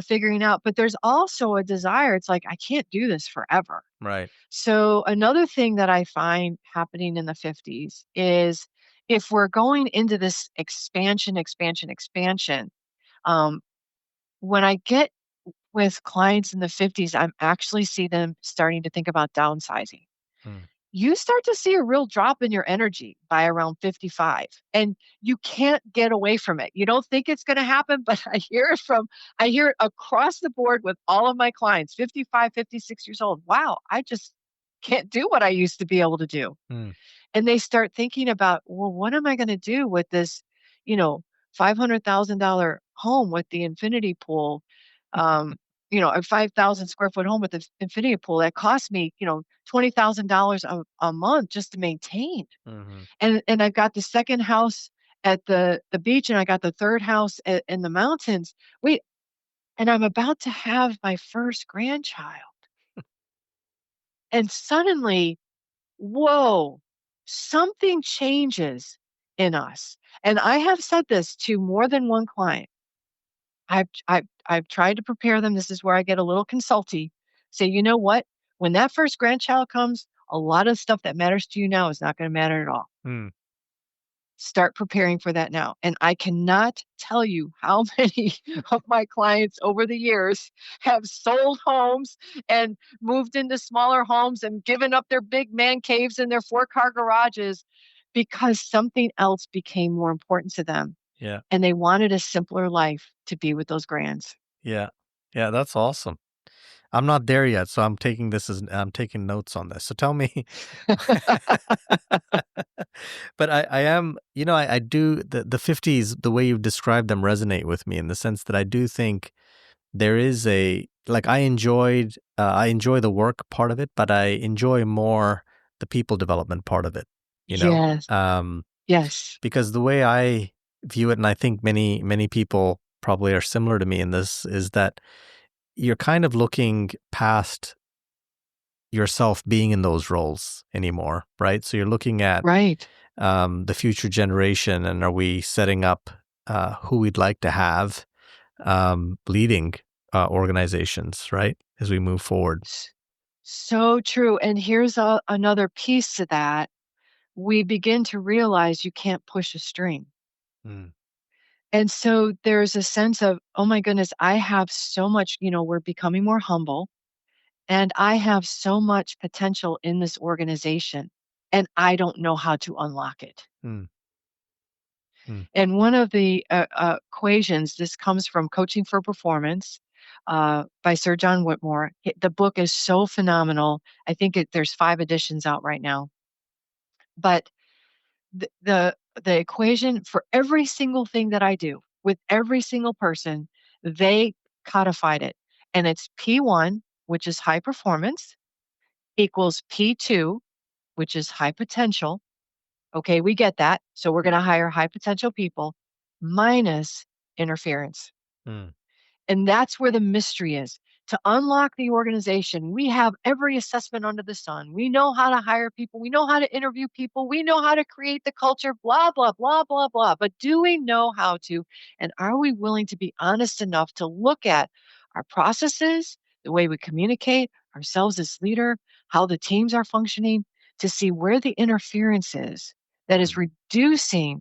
Speaker 2: figuring out, but there's also a desire. It's like I can't do this forever.
Speaker 1: Right.
Speaker 2: So another thing that I find happening in the 50s is if we're going into this expansion, um, when I get with clients in the 50s, I'm actually see them starting to think about downsizing.
Speaker 1: Hmm.
Speaker 2: You start to see a real drop in your energy by around 55, and you can't get away from it. You don't think it's going to happen, but I hear it across the board with all of my clients, 55, 56 years old. Wow, I just can't do what I used to be able to do.
Speaker 1: Hmm.
Speaker 2: And they start thinking about, well, what am I going to do with this, you know, $500,000 home with the infinity pool? Um, a 5,000 square foot home with the infinity pool that cost me, $20,000 a month just to maintain.
Speaker 1: Mm-hmm.
Speaker 2: And I've got the second house at the beach, and I got the third house in the mountains. Wait, and I'm about to have my first grandchild. And suddenly, whoa, something changes in us. And I have said this to more than one client. I've tried to prepare them. This is where I get a little consulty. Say, you know what? When that first grandchild comes, a lot of stuff that matters to you now is not going to matter at all.
Speaker 1: Hmm.
Speaker 2: Start preparing for that now. And I cannot tell you how many of my clients over the years have sold homes and moved into smaller homes and given up their big man caves and their 4-car garages because something else became more important to them.
Speaker 1: Yeah.
Speaker 2: And they wanted a simpler life to be with those grands.
Speaker 1: Yeah. Yeah. That's awesome. I'm not there yet, so I'm taking notes on this. So tell me, but I am, I do the 50s, the way you've described them resonate with me in the sense that I do think there is like I enjoy the work part of it, but I enjoy more the people development part of it, you know,
Speaker 2: Yes.
Speaker 1: um,
Speaker 2: Yes.
Speaker 1: because the way I view it, and I think many, many people probably are similar to me in this, is that you're kind of looking past yourself being in those roles anymore, right? So you're looking at
Speaker 2: Right.
Speaker 1: the future generation, and are we setting up who we'd like to have leading organizations, right, as we move forward?
Speaker 2: So true. And here's another piece to that. We begin to realize you can't push a string.
Speaker 1: Mm.
Speaker 2: And so there's a sense of, oh my goodness, I have so much, we're becoming more humble, and I have so much potential in this organization, and I don't know how to unlock it.
Speaker 1: Mm. Mm.
Speaker 2: And one of the equations, this comes from Coaching for Performance. by Sir John Whitmore. The book is so phenomenal. I think there's 5 editions out right now. But the equation for every single thing that I do with every single person, they codified it. And it's P1, which is high performance, equals P2, which is high potential. Okay, we get that. So we're going to hire high potential people minus interference.
Speaker 1: Mm.
Speaker 2: And that's where the mystery is. To unlock the organization, we have every assessment under the sun. We know how to hire people. We know how to interview people. We know how to create the culture, blah, blah, blah, blah, blah. But do we know how to? And are we willing to be honest enough to look at our processes, the way we communicate, ourselves as leader, how the teams are functioning, to see where the interference is that is reducing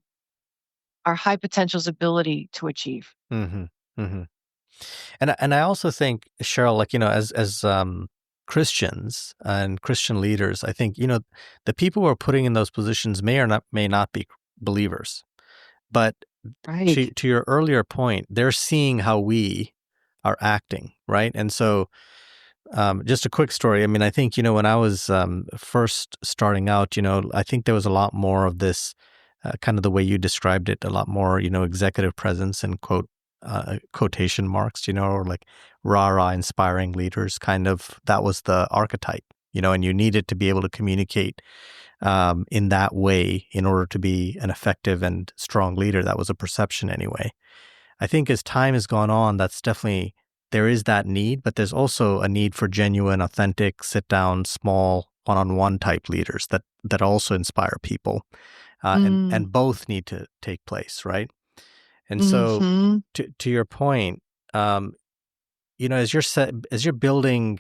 Speaker 2: our high potential's ability to achieve?
Speaker 1: Mm-hmm. Mm-hmm. And I also think, Cheryl, like, as Christians and Christian leaders, I think, the people who are putting in those positions may not be believers, but
Speaker 2: Right.
Speaker 1: to your earlier point, they're seeing how we are acting, right? And so, just a quick story. I mean, I think, when I was first starting out, I think there was a lot more of this, kind of the way you described it, a lot more, executive presence and quotation marks, or like rah-rah inspiring leaders, kind of, that was the archetype, and you needed to be able to communicate in that way in order to be an effective and strong leader. That was a perception anyway. I think as time has gone on, there is that need, but there's also a need for genuine, authentic, sit down, small, one-on-one type leaders that also inspire people. And both need to take place, right? And so,
Speaker 2: Mm-hmm.
Speaker 1: to your point, as you're building,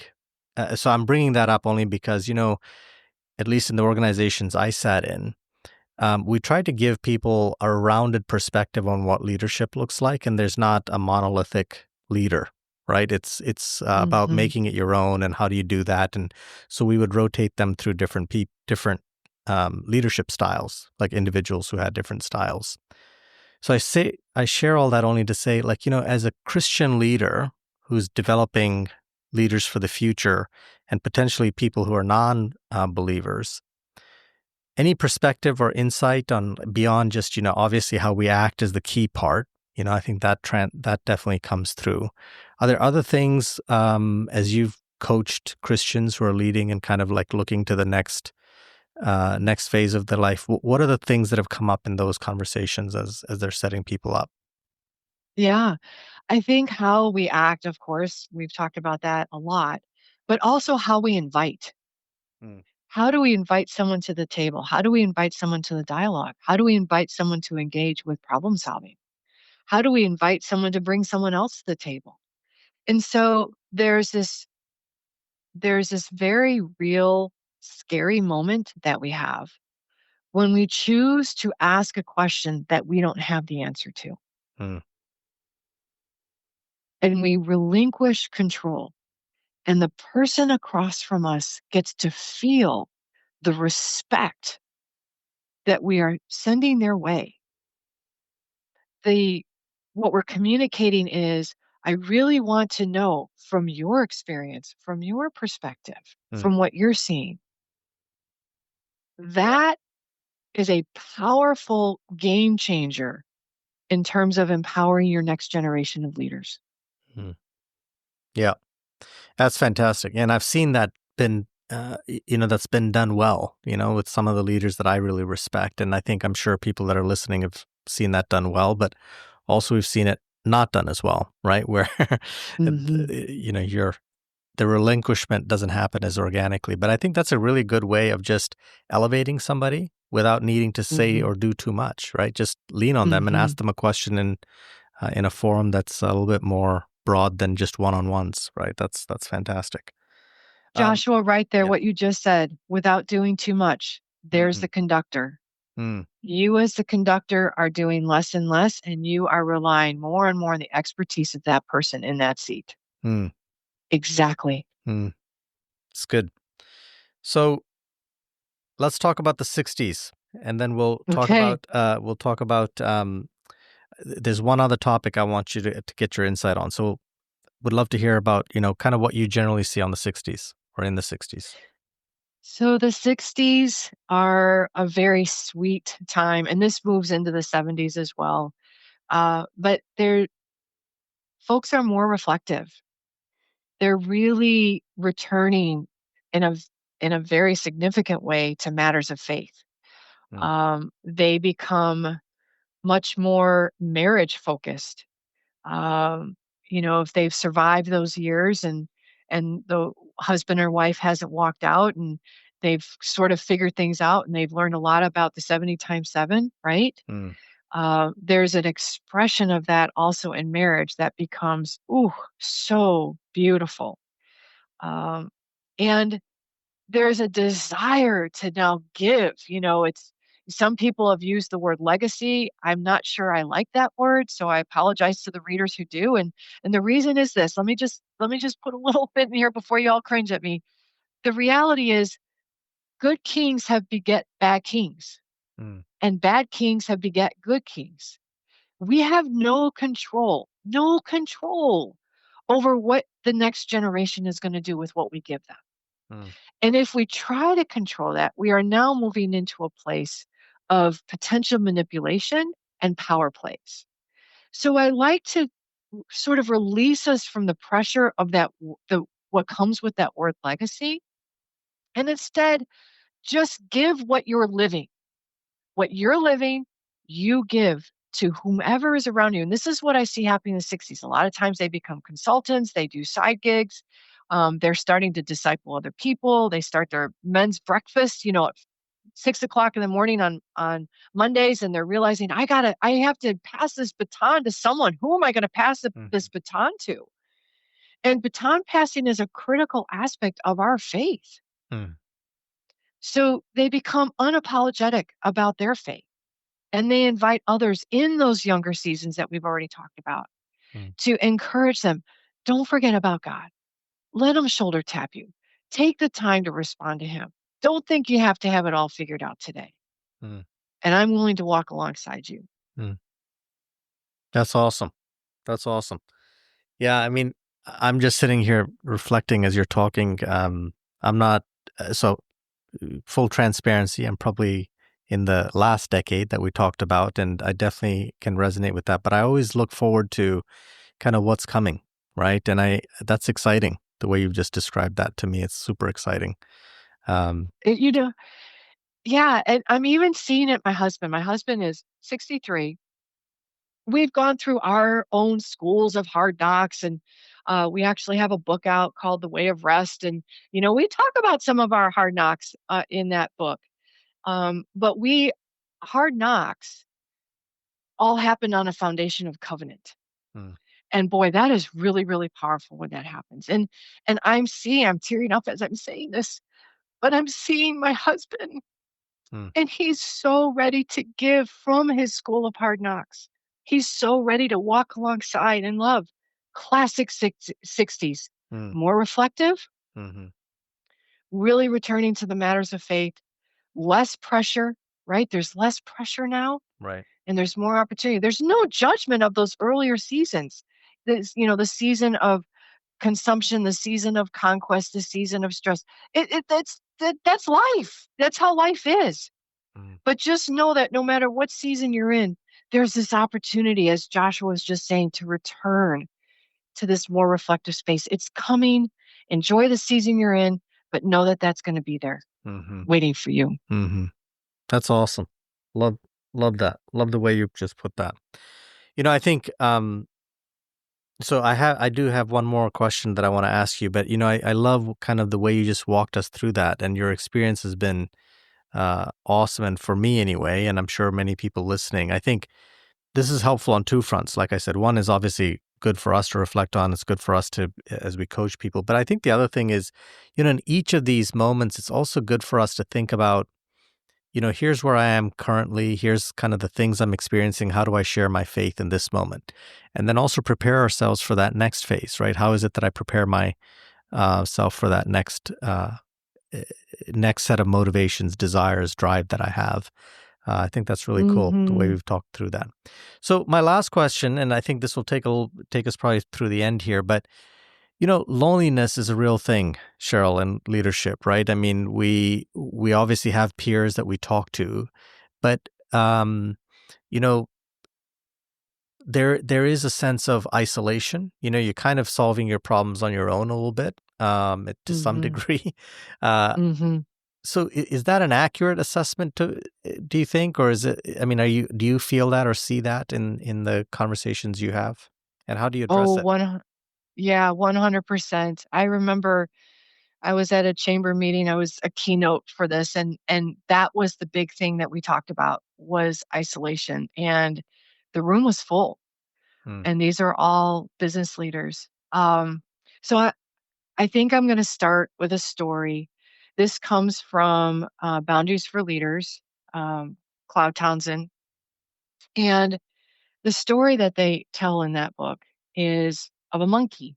Speaker 1: so I'm bringing that up only because at least in the organizations I sat in, we tried to give people a rounded perspective on what leadership looks like, and there's not a monolithic leader, right? It's about
Speaker 2: Mm-hmm.
Speaker 1: making it your own, and how do you do that? And so we would rotate them through different leadership styles, like individuals who had different styles. So I share all that only to say, like, as a Christian leader who's developing leaders for the future and potentially people who are non-believers, any perspective or insight on beyond just, obviously how we act is the key part. I think that that definitely comes through. Are there other things, as you've coached Christians who are leading and kind of like looking to the next phase of their life, what are the things that have come up in those conversations as they're setting people up?
Speaker 2: Yeah. I think how we act, of course, we've talked about that a lot, but also how we invite.
Speaker 1: Mm,
Speaker 2: How do we invite someone to the table? How do we invite someone to the dialogue? How do we invite someone to engage with problem solving? How do we invite someone to bring someone else to the table? And so there's this very real scary moment that we have when we choose to ask a question that we don't have the answer to,
Speaker 1: mm,
Speaker 2: and we relinquish control. And the person across from us gets to feel the respect that we are sending their way. The What we're communicating is, I really want to know from your experience, from your perspective,
Speaker 1: mm,
Speaker 2: from what you're seeing. That is a powerful game changer in terms of empowering your next generation of leaders.
Speaker 1: mm. Yeah, that's fantastic. And I've seen that that's been done well, with some of the leaders that I really respect. And I'm sure people that are listening have seen that done well, but also we've seen it not done as well, right? Where,
Speaker 2: Hmm.
Speaker 1: the relinquishment doesn't happen as organically. But I think that's a really good way of just elevating somebody without needing to say
Speaker 2: Hmm.
Speaker 1: or do too much, right? Just lean on them and
Speaker 2: Hmm.
Speaker 1: ask them a question in a forum that's a little bit more broad than just one-on-ones, right? That's fantastic. Um,
Speaker 2: Joshua, right there,
Speaker 1: yeah.
Speaker 2: what you just said, without doing too much, there's
Speaker 1: Mm-hmm.
Speaker 2: the conductor.
Speaker 1: Mm,
Speaker 2: You, as the conductor, are doing less and less, and you are relying more and more on the expertise of that person in that seat.
Speaker 1: mm,
Speaker 2: Exactly.
Speaker 1: mm. It's good. So let's talk about the '60s, and then
Speaker 2: Okay.
Speaker 1: we'll talk about. There's one other topic I want you to get your insight on. So would love to hear about, kind of what you generally see on the 60s or in the 60s.
Speaker 2: So the 60s are a very sweet time, and this moves into the 70s as well. But folks are more reflective. They're really returning in a in a very significant way to matters of faith.
Speaker 1: Mm,
Speaker 2: They become much more marriage focused. Um, if they've survived those years and the husband or wife hasn't walked out and they've sort of figured things out and they've learned a lot about the 70 times 7, right?
Speaker 1: mm,
Speaker 2: There's an expression of that also in marriage that becomes, ooh, so beautiful. Um, and there's a desire to now give. It's some people have used the word legacy. I'm not sure I like that word, so I apologize to the readers who do. And the reason is this. Let me just put a little bit in here before you all cringe at me. The reality is good kings have beget bad kings,
Speaker 1: mm,
Speaker 2: and bad kings have beget good kings. We have no control over what the next generation is going to do with what we give them.
Speaker 1: mm,
Speaker 2: And if we try to control that, we are now moving into a place of potential manipulation and power plays. So I like to sort of release us from the pressure of the what comes with that word legacy, and instead just give what you're living. What you're living, you give to whomever is around you. And this is what I see happening in the 60s. A lot of times they become consultants, they do side gigs. They're starting to disciple other people. They start their men's breakfast, at 6 o'clock in the morning on Mondays, and they're realizing I have to pass this baton to someone. Who am I going to pass this
Speaker 1: mhm,
Speaker 2: baton to? And baton passing is a critical aspect of our faith.
Speaker 1: mm,
Speaker 2: So they become unapologetic about their faith. And they invite others in those younger seasons that we've already talked about
Speaker 1: mm,
Speaker 2: to encourage them. Don't forget about God. Let him shoulder tap you. Take the time to respond to him. Don't think you have to have it all figured out today.
Speaker 1: mm,
Speaker 2: And I'm willing to walk alongside you.
Speaker 1: mm. That's awesome. That's awesome. Yeah, I mean, I'm just sitting here reflecting as you're talking. I'm not, so full transparency, I'm probably in the last decade that we talked about, and I definitely can resonate with that. But I always look forward to kind of what's coming, right? And that's exciting. The way you've just described that to me, it's super exciting. Um,
Speaker 2: It- you know, yeah. And I'm even seeing it. My husband is 63. We've gone through our own schools of hard knocks, and we actually have a book out called The Way of Rest. And, we talk about some of our hard knocks in that book. But hard knocks all happen on a foundation of covenant.
Speaker 1: mm,
Speaker 2: And boy, that is really, really powerful when that happens. And I'm tearing up as I'm saying this, but I'm seeing my husband,
Speaker 1: mm,
Speaker 2: and he's so ready to give from his school of hard knocks. He's so ready to walk alongside and love. Classic 60s,
Speaker 1: mm,
Speaker 2: more reflective,
Speaker 1: mhm,
Speaker 2: really returning to the matters of faith, less pressure, right? There's less pressure now
Speaker 1: right.
Speaker 2: and there's more opportunity. There's no judgment of those earlier seasons. The season of consumption, the season of conquest, the season of stress. That's life. That's how life is.
Speaker 1: Mm,
Speaker 2: But just know that no matter what season you're in, there's this opportunity, as Joshua was just saying, to return to this more reflective space. It's coming. Enjoy the season you're in, but know that that's going to be there
Speaker 1: mhm,
Speaker 2: waiting for you.
Speaker 1: mhm. That's awesome. Love, love that. Love the way you just put that. I think so I do have one more question that I want to ask you, but I love kind of the way you just walked us through that, and your experience has been awesome, and for me anyway, and I'm sure many people listening. I think this is helpful on two fronts. Like I said, one is obviously good for us to reflect on. It's good for us to as we coach people. But I think the other thing is, in each of these moments, it's also good for us to think about, here's where I am currently. Here's kind of the things I'm experiencing. How do I share my faith in this moment? And then also prepare ourselves for that next phase, right? How is it that I prepare my self for that next set of motivations, desires, drive that I have? I think that's really cool, the way we've talked through that. So my last question, and I think this will take us probably through the end here, but loneliness is a real thing, Cheryl, in leadership, right? I mean, we obviously have peers that we talk to, but there is a sense of isolation. You're kind of solving your problems on your own a little bit, to some degree. So is that an accurate assessment, do you think, or is it? I mean, do you feel that or see that in the conversations you have, and how do you address it?
Speaker 2: 100%. I remember I was at a chamber meeting. I was a keynote for this, and that was the big thing that we talked about was isolation, and the room was full. And these are all business leaders. So I think I'm going to start with a story. This comes from Boundaries for Leaders, Cloud Townsend. And the story that they tell in that book is of a monkey.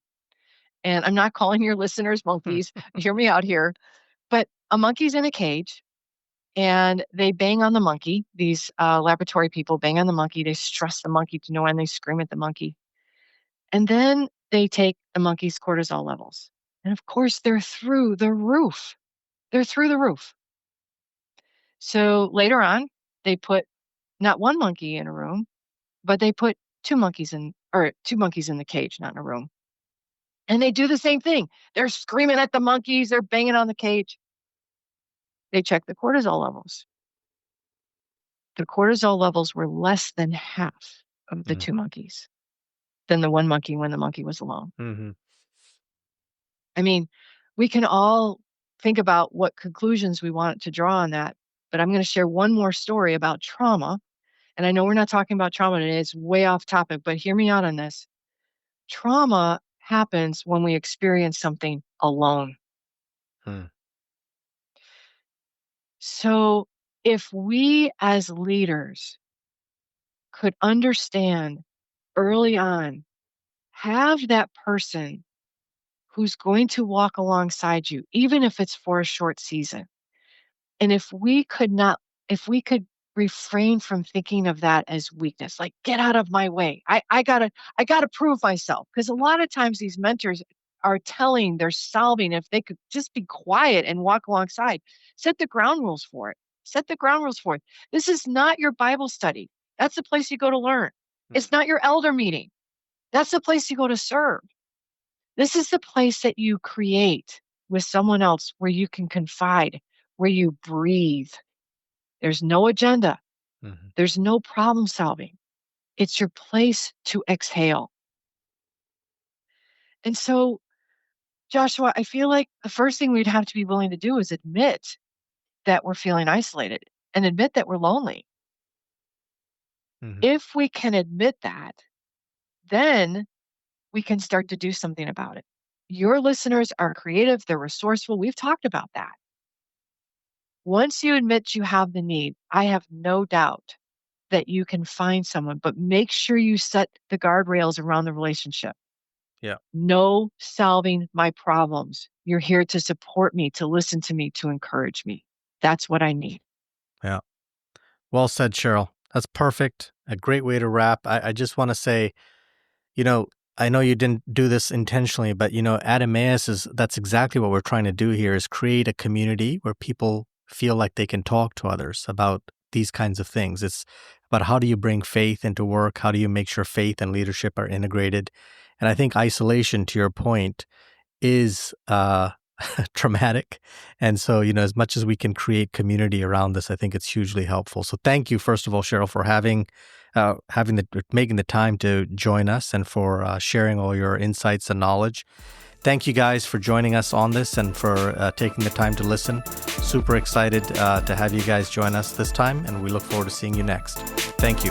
Speaker 2: And I'm not calling your listeners monkeys. Hear me out here. But a monkey's in a cage, and they bang on the monkey. These laboratory people bang on the monkey. They stress the monkey to no end. They scream at the monkey. And then they take the monkey's cortisol levels. And of course, they're through the roof. They're through the roof. So later on, they put not one monkey in a room, but they put two monkeys in the cage, not in a room. And they do the same thing. They're screaming at the monkeys. They're banging on the cage. They check the cortisol levels. The cortisol levels were less than half of the two monkeys than the one monkey when the monkey was alone. I mean, we can all think about what conclusions we want to draw on that, but I'm going to share one more story about trauma. And I know we're not talking about trauma today. It's way off topic, but hear me out on this. Trauma happens when we experience something alone. So if we as leaders could understand early on, have that person who's going to walk alongside you, even if it's for a short season. And if we could refrain from thinking of that as weakness, like get out of my way. I gotta prove myself. Because a lot of times these mentors are they're solving, if they could just be quiet and walk alongside, set the ground rules for it. Set the ground rules for it. This is not your Bible study. That's the place you go to learn. It's not your elder meeting. That's the place you go to serve. This is the place that you create with someone else where you can confide, where you breathe. There's no agenda. There's no problem solving. It's your place to exhale. And so, Joshua, I feel like the first thing we'd have to be willing to do is admit that we're feeling isolated and admit that we're lonely. If we can admit that, then we can start to do something about it. Your listeners are creative, they're resourceful. We've talked about that. Once you admit you have the need, I have no doubt that you can find someone, but make sure you set the guardrails around the relationship.
Speaker 1: Yeah.
Speaker 2: No solving my problems. You're here to support me, to listen to me, to encourage me. That's what I need.
Speaker 1: Yeah. Well said, Cheryl. That's perfect. A great way to wrap. I just want to say, I know you didn't do this intentionally, but at Emmaus that's exactly what we're trying to do here, is create a community where people feel like they can talk to others about these kinds of things. It's about how do you bring faith into work? How do you make sure faith and leadership are integrated? And I think isolation, to your point, is traumatic. And so, as much as we can create community around this, I think it's hugely helpful. So thank you, first of all, Cheryl, for making the time to join us and for sharing all your insights and knowledge. Thank you guys for joining us on this and for taking the time to listen. Super excited to have you guys join us this time, and we look forward to seeing you next. Thank you.